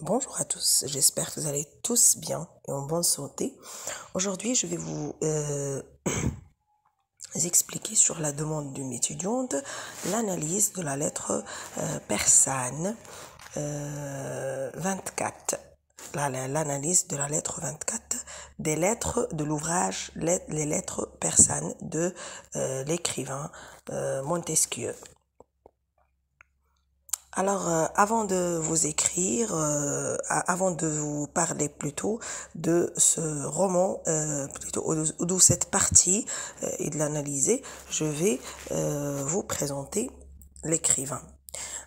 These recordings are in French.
Bonjour à tous, j'espère que vous allez tous bien et en bonne santé. Aujourd'hui, je vais vous expliquer sur la demande d'une étudiante l'analyse de la lettre persane 24. L'analyse de la lettre 24 des lettres de l'ouvrage Les lettres persanes de l'écrivain Montesquieu. Alors, avant de vous écrire, avant de vous parler plutôt de ce roman, plutôt de cette partie et de l'analyser, je vais vous présenter l'écrivain.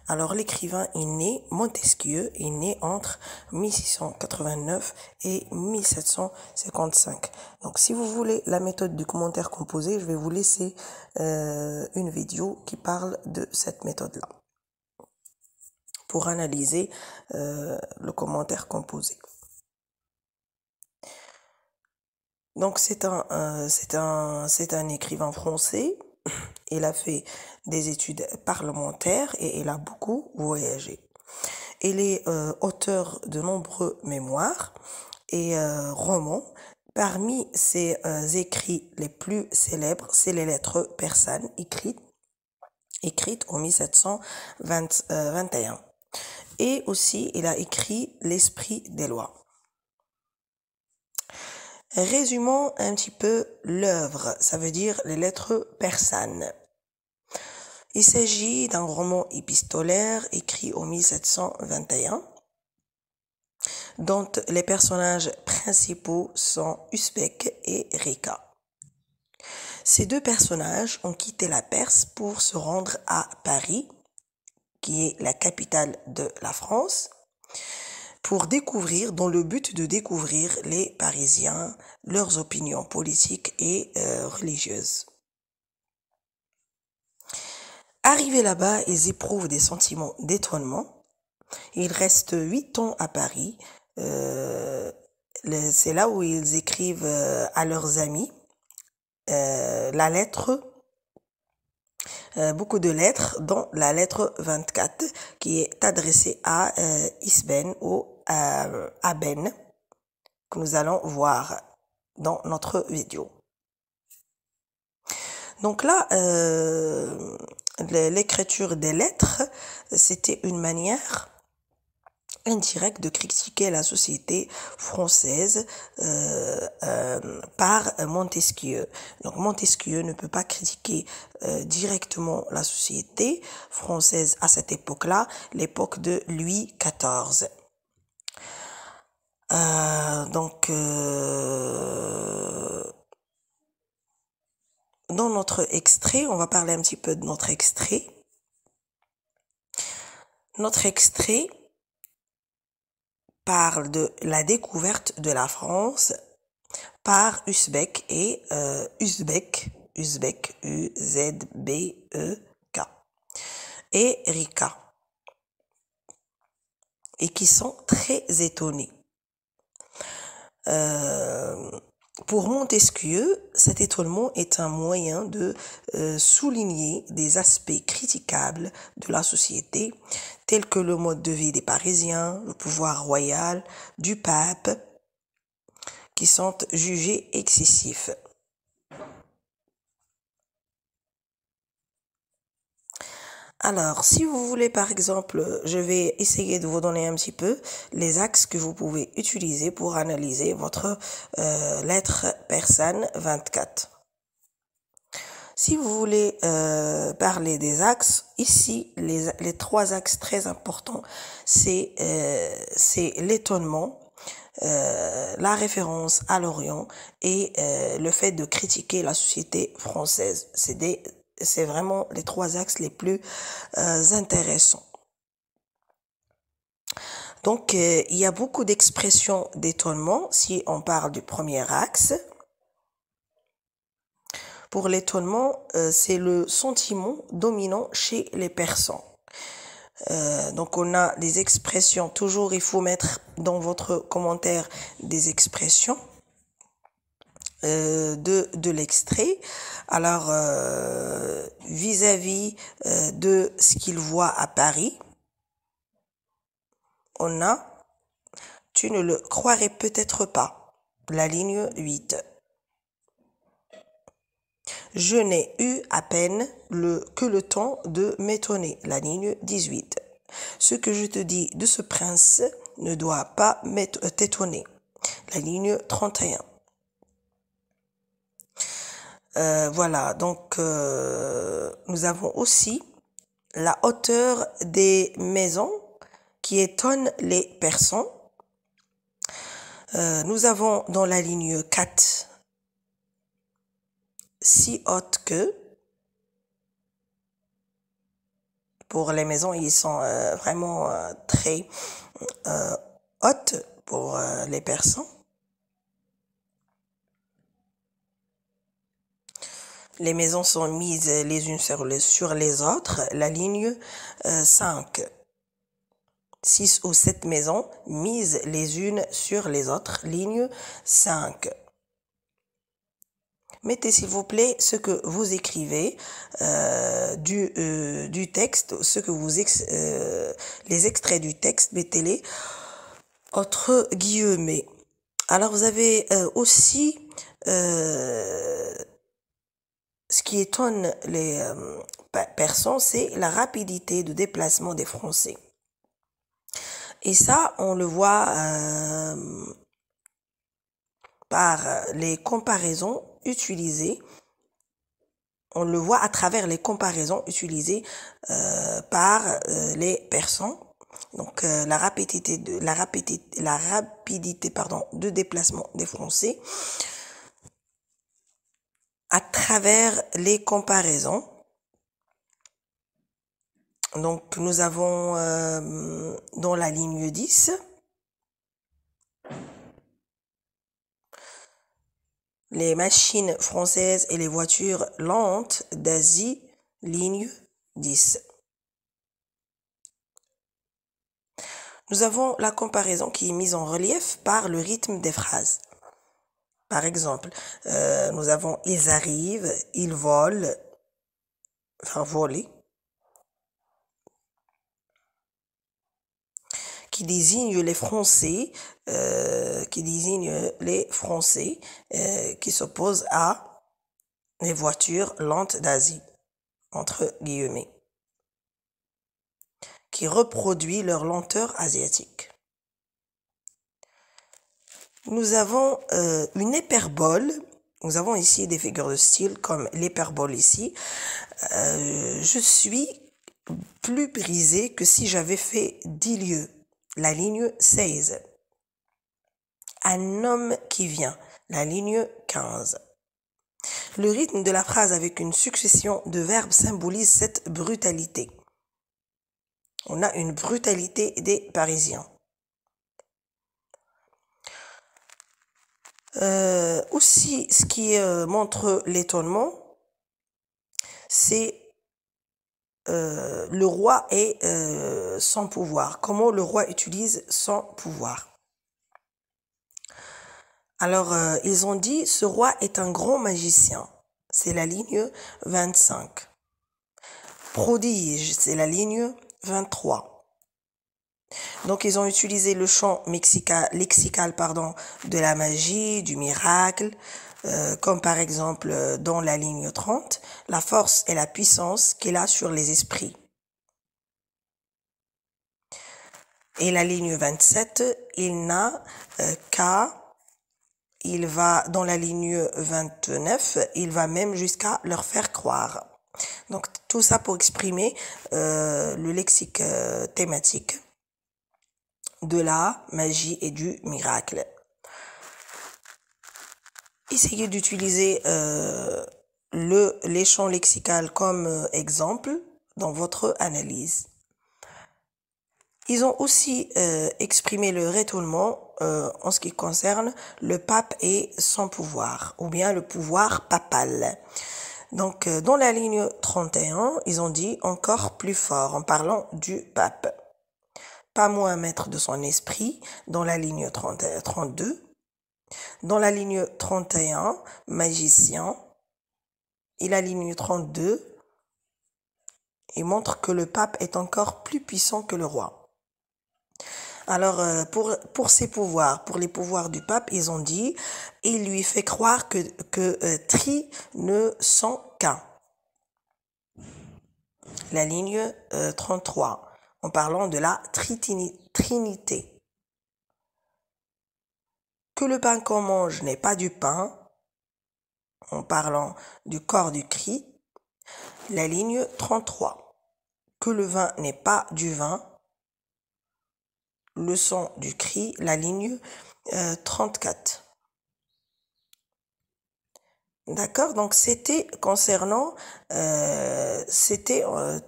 Alors, l'écrivain est né, Montesquieu est né entre 1689 et 1755. Donc, si vous voulez la méthode du commentaire composé, je vais vous laisser une vidéo qui parle de cette méthode-là pour analyser le commentaire composé. Donc c'est un écrivain français. Il a fait des études parlementaires et il a beaucoup voyagé. Il est auteur de nombreux mémoires et romans. Parmi ses écrits les plus célèbres, c'est les lettres persanes écrites en 1721. Et aussi, il a écrit l'esprit des lois. Résumons un petit peu l'œuvre, ça veut dire les lettres persanes. Il s'agit d'un roman épistolaire écrit en 1721, dont les personnages principaux sont Usbek et Rika. Ces deux personnages ont quitté la Perse pour se rendre à Paris, qui est la capitale de la France, dans le but de découvrir les Parisiens, leurs opinions politiques et religieuses. Arrivés là-bas, ils éprouvent des sentiments d'étonnement. Ils restent 8 ans à Paris. C'est là où ils écrivent à leurs amis la lettre, beaucoup de lettres, dont la lettre 24 qui est adressée à Isben ou à Ben, que nous allons voir dans notre vidéo. Donc là, l'écriture des lettres, c'était une manière indirecte de critiquer la société française par Montesquieu. Donc Montesquieu ne peut pas critiquer directement la société française à cette époque-là, l'époque de Louis XIV. Dans notre extrait, on va parler un petit peu de notre extrait. Notre extrait parle de la découverte de la France par Usbek et Uzbek, U-Z-B-E-K, et Rika, et qui sont très étonnés. Pour Montesquieu, cet étonnement est un moyen de souligner des aspects critiquables de la société, tels que le mode de vie des Parisiens, le pouvoir royal, du pape, qui sont jugés excessifs. Alors, si vous voulez, par exemple, je vais essayer de vous donner un petit peu les axes que vous pouvez utiliser pour analyser votre lettre persane 24. Si vous voulez parler des axes, ici, les trois axes très importants, c'est l'étonnement, la référence à l'Orient et le fait de critiquer la société française. C'est vraiment les trois axes les plus intéressants. Donc, il y a beaucoup d'expressions d'étonnement si on parle du premier axe. Pour l'étonnement, c'est le sentiment dominant chez les Persans. Donc on a des expressions, toujours il faut mettre dans votre commentaire des expressions de l'extrait. Alors vis-à-vis de ce qu'il voit à Paris, on a Tu ne le croirais peut-être pas. La ligne 8. Je n'ai eu à peine que le temps de m'étonner. La ligne 18. Ce que je te dis de ce prince ne doit pas t'étonner. La ligne 31. Voilà, donc nous avons aussi la hauteur des maisons qui étonne les Persans. Nous avons dans la ligne 4 si haute que. Pour les maisons, ils sont vraiment très hautes pour les Persans. Les maisons sont mises les unes sur les autres. La ligne 5. 6 ou 7 maisons mises les unes sur les autres. Ligne 5. Mettez s'il vous plaît ce que vous écrivez du texte, ce que vous les extraits du texte, mettez-les entre guillemets. Alors vous avez aussi ce qui étonne les Persans, c'est la rapidité de déplacement des Français. Et ça, on le voit par les comparaisons utilisées. On le voit à travers les comparaisons utilisées par les Persans. Donc la rapidité de déplacement des Français à travers les comparaisons. Donc nous avons dans la ligne 10 les machines françaises et les voitures lentes d'Asie, ligne 10. Nous avons la comparaison qui est mise en relief par le rythme des phrases. Par exemple, nous avons « ils arrivent »,« ils volent », enfin « voler », qui désigne les Français, qui s'opposent à les voitures lentes d'Asie, entre guillemets, qui reproduit leur lenteur asiatique. Nous avons une hyperbole. Nous avons ici des figures de style comme l'hyperbole ici. Je suis plus brisé que si j'avais fait 10 lieues. La ligne 16. Un homme qui vient. La ligne 15. Le rythme de la phrase avec une succession de verbes symbolise cette brutalité. On a une brutalité des Parisiens. Aussi, ce qui montre l'étonnement, c'est le roi et son pouvoir. Comment le roi utilise son pouvoir. Alors, ils ont dit, ce roi est un grand magicien. C'est la ligne 25. Prodige, c'est la ligne 23. Donc, ils ont utilisé le champ lexical de la magie, du miracle, comme par exemple dans la ligne 30, la force et la puissance qu'il a sur les esprits. Et la ligne 27, il n'a il va dans la ligne 29, il va même jusqu'à leur faire croire. Donc tout ça pour exprimer le lexique thématique de la magie et du miracle. Essayez d'utiliser les champs lexicaux comme exemple dans votre analyse. Ils ont aussi exprimé le étonnement en ce qui concerne le pape et son pouvoir, ou bien le pouvoir papal. Donc, dans la ligne 31, ils ont dit encore plus fort en parlant du pape. Pas moins maître de son esprit, dans la ligne 32. Dans la ligne 31, magicien. Et la ligne 32, il montre que le pape est encore plus puissant que le roi. Alors, pour ses pouvoirs, pour les pouvoirs du pape, ils ont dit, il lui fait croire que tri ne sont qu'un. La ligne 33, en parlant de la Trinité. Que le pain qu'on mange n'est pas du pain, en parlant du corps du Christ. La ligne 33. Que le vin n'est pas du vin, le sang du Christ, la ligne 34. D'accord, donc c'était concernant,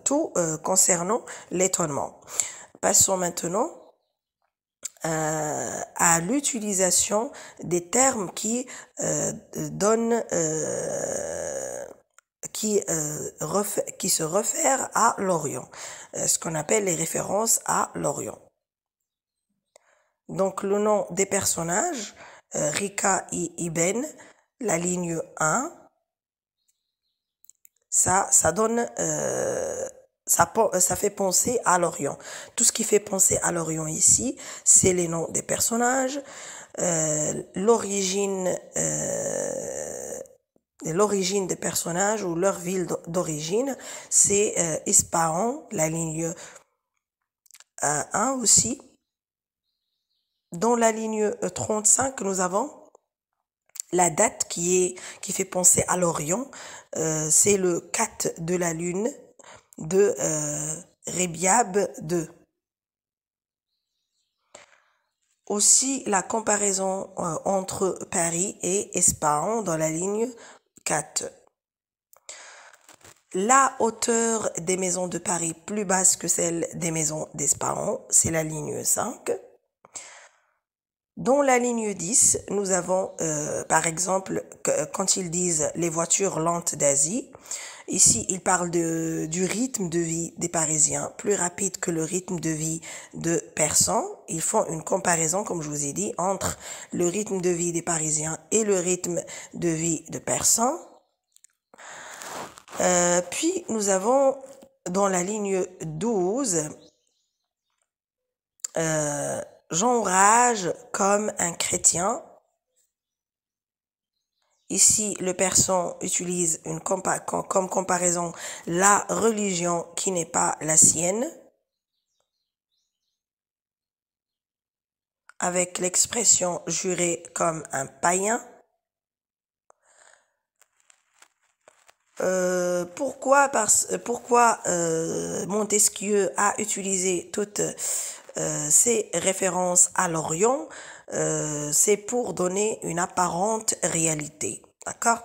tout concernant l'étonnement. Passons maintenant à l'utilisation des termes qui donnent, qui se réfèrent à l'Orient, ce qu'on appelle les références à l'Orient. Donc le nom des personnages, Rika et Ibn, la ligne 1, ça donne, ça fait penser à l'Orient. Tout ce qui fait penser à l'Orient ici, c'est les noms des personnages, l'origine des personnages ou leur ville d'origine, c'est Ispahan, la ligne 1 aussi. Dans la ligne 35, nous avons la date qui fait penser à l'Orient, c'est le 4 de la lune de Rebiab 2. Aussi la comparaison entre Paris et Ispahan dans la ligne 4. La hauteur des maisons de Paris plus basse que celle des maisons d'Ispahan, c'est la ligne 5. Dans la ligne 10, nous avons par exemple quand ils disent les voitures lentes d'Asie, ici ils parlent du rythme de vie des Parisiens plus rapide que le rythme de vie de Persans. Ils font une comparaison, comme je vous ai dit, entre le rythme de vie des Parisiens et le rythme de vie de Persans. Puis nous avons dans la ligne 12 j'enrage comme un chrétien. Ici, le persan utilise comme comparaison la religion qui n'est pas la sienne, avec l'expression juré comme un païen. Pourquoi Montesquieu a utilisé toutes ces références à l'Orient? C'est pour donner une apparente réalité. D'accord?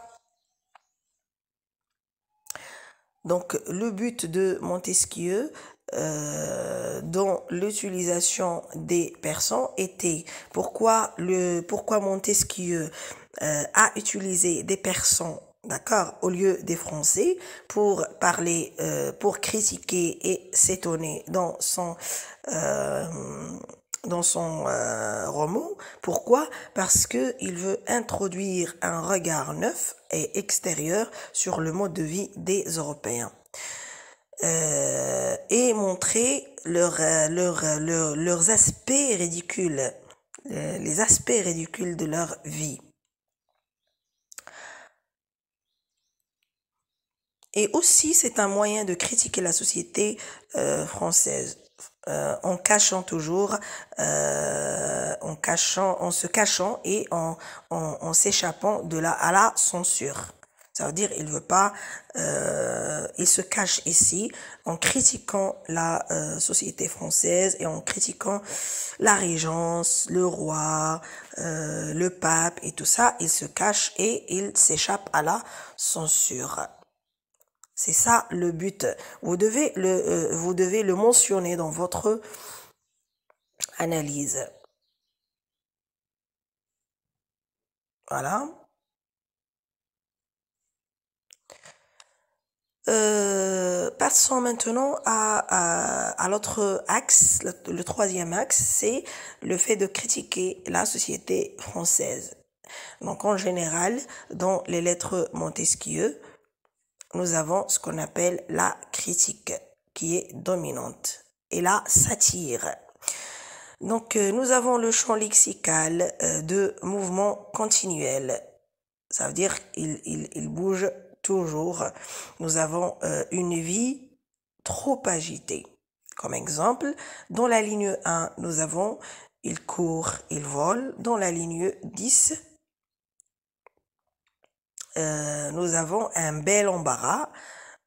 Donc, le but de Montesquieu dans l'utilisation des persans était pourquoi Montesquieu a utilisé des persans, d'accord, au lieu des Français, pour parler, pour critiquer et s'étonner dans son roman. Pourquoi? Parce que il veut introduire un regard neuf et extérieur sur le mode de vie des Européens. Et montrer leurs aspects ridicules, les aspects ridicules de leur vie. Et aussi, c'est un moyen de critiquer la société française, en cachant toujours, en se cachant et en s'échappant à la censure. Ça veut dire, il veut pas, il se cache ici en critiquant la société française et en critiquant la régence, le roi, le pape et tout ça. Il se cache et il s'échappe à la censure. C'est ça le but. Vous devez le mentionner dans votre analyse. Voilà. Passons maintenant à l'autre axe, le troisième axe, c'est le fait de critiquer la société française. Donc en général, dans les lettres Montesquieu, nous avons ce qu'on appelle la critique, qui est dominante, et la satire. Donc, nous avons le champ lexical de mouvement continuel. Ça veut dire il bouge toujours. Nous avons une vie trop agitée. Comme exemple, dans la ligne 1, nous avons il court, il vole. Dans la ligne 10, nous avons un bel embarras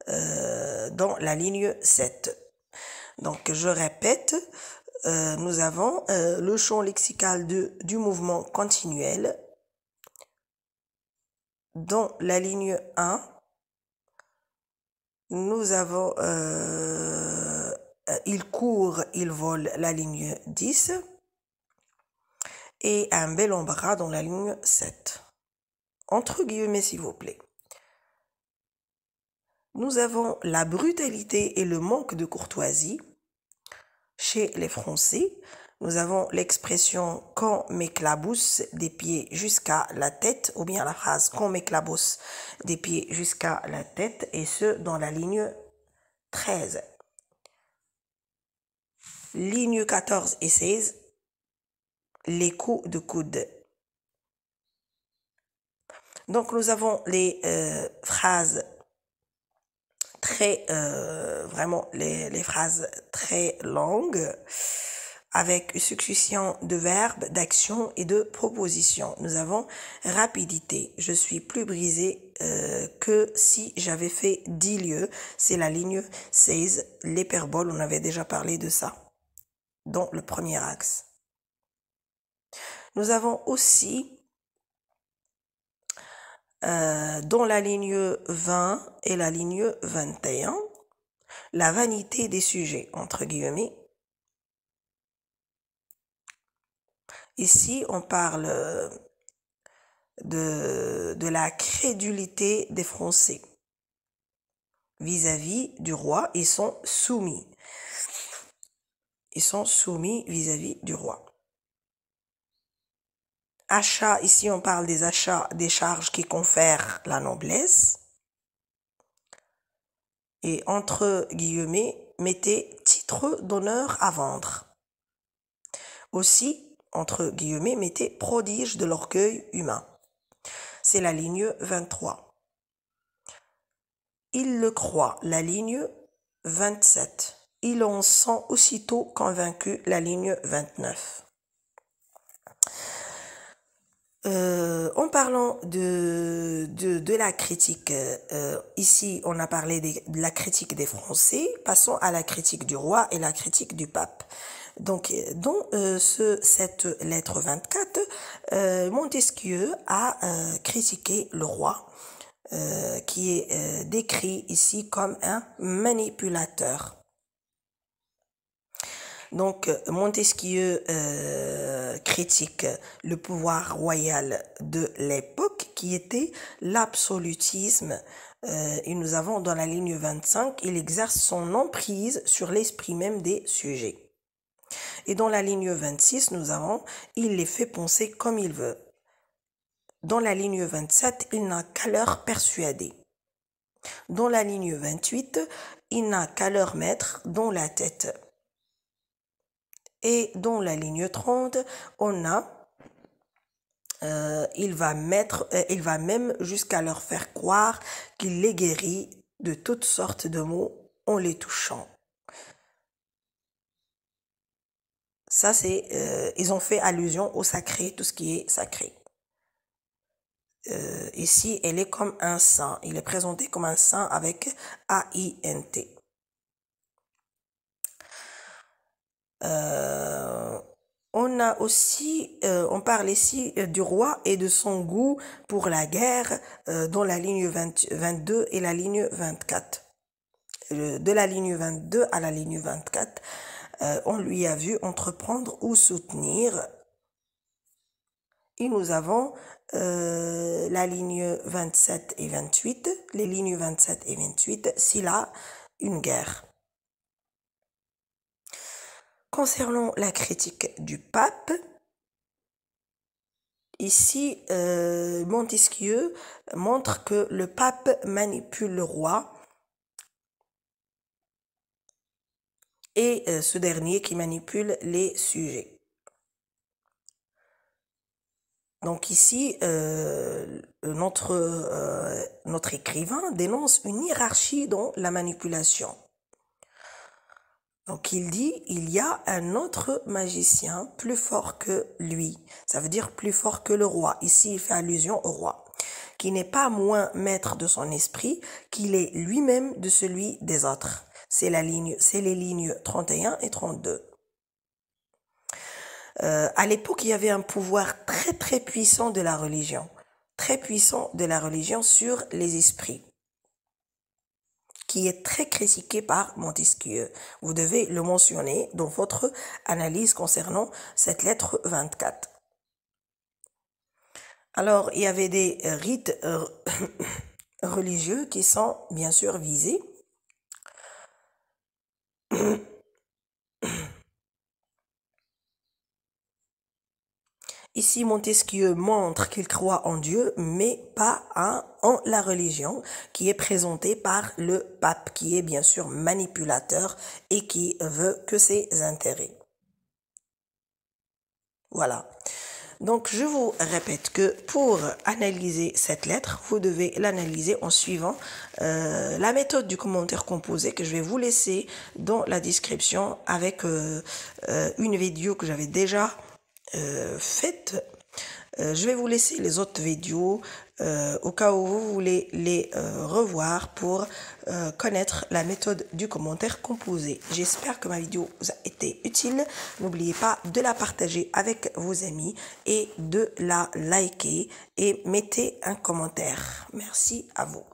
dans la ligne 7. Donc, je répète, nous avons le champ lexical du mouvement continuel. Dans la ligne 1, nous avons il court, il vole, la ligne 10, et un bel embarras dans la ligne 7. Entre guillemets, s'il vous plaît. Nous avons la brutalité et le manque de courtoisie chez les Français. Nous avons l'expression « qu'on m'éclabousse des pieds jusqu'à la tête » ou bien la phrase « qu'on m'éclabousse des pieds jusqu'à la tête » et ce dans la ligne 13. Ligne 14 et 16, les coups de coude. Donc nous avons les phrases très, vraiment les phrases très longues avec une succession de verbes, d'actions et de propositions. Nous avons rapidité. Je suis plus brisée que si j'avais fait 10 lieues. C'est la ligne 16. L'hyperbole, on avait déjà parlé de ça dans le premier axe. Nous avons aussi dans la ligne 20 et la ligne 21, la vanité des sujets, entre guillemets. Ici, on parle de la crédulité des Français vis-à-vis du roi. Ils sont soumis. Ils sont soumis vis-à-vis du roi. Achats, ici on parle des achats, des charges qui confèrent la noblesse. Et entre guillemets, mettez titre d'honneur à vendre. Aussi, entre guillemets, mettez prodige de l'orgueil humain. C'est la ligne 23. Il le croit, la ligne 27. Il en sent aussitôt convaincu, la ligne 29. En parlant de la critique, ici on a parlé de la critique des Français, passons à la critique du roi et la critique du pape. Donc dans cette lettre 24, Montesquieu a critiqué le roi, qui est décrit ici comme un manipulateur. Donc, Montesquieu critique le pouvoir royal de l'époque qui était l'absolutisme. Et nous avons dans la ligne 25, il exerce son emprise sur l'esprit même des sujets. Et dans la ligne 26, nous avons, il les fait penser comme il veut. Dans la ligne 27, il n'a qu'à leur persuader. Dans la ligne 28, il n'a qu'à leur mettre dans la tête. Et dans la ligne 30, on a, il va même jusqu'à leur faire croire qu'il les guérit de toutes sortes de maux en les touchant. Ça, c'est, ils ont fait allusion au sacré, tout ce qui est sacré. Ici, elle est comme un saint. Il est présenté comme un saint avec A-I-N-T. On a aussi, on parle ici du roi et de son goût pour la guerre dans la ligne 22 et la ligne 24. De la ligne 22 à la ligne 24, on lui a vu entreprendre ou soutenir. Et nous avons la ligne 27 et 28, les lignes 27 et 28, s'il a une guerre. Concernant la critique du pape, ici, Montesquieu montre que le pape manipule le roi et ce dernier qui manipule les sujets. Donc ici, notre écrivain dénonce une hiérarchie dans la manipulation. Donc il dit, il y a un autre magicien plus fort que lui. Ça veut dire plus fort que le roi. Ici, il fait allusion au roi, qui n'est pas moins maître de son esprit qu'il est lui-même de celui des autres. C'est les lignes 31 et 32. À l'époque, il y avait un pouvoir très très puissant de la religion. Très puissant de la religion sur les esprits, qui est très critiqué par Montesquieu. Vous devez le mentionner dans votre analyse concernant cette lettre 24. Alors, il y avait des rites religieux qui sont bien sûr visés. Ici, Montesquieu montre qu'il croit en Dieu, mais pas en la religion, qui est présentée par le pape, qui est bien sûr manipulateur et qui veut que ses intérêts. Voilà. Donc, je vous répète que pour analyser cette lettre, vous devez l'analyser en suivant la méthode du commentaire composé que je vais vous laisser dans la description avec une vidéo que j'avais déjà faite. Je vais vous laisser les autres vidéos au cas où vous voulez les revoir pour connaître la méthode du commentaire composé. J'espère que ma vidéo vous a été utile. N'oubliez pas de la partager avec vos amis et de la liker et mettez un commentaire. Merci à vous.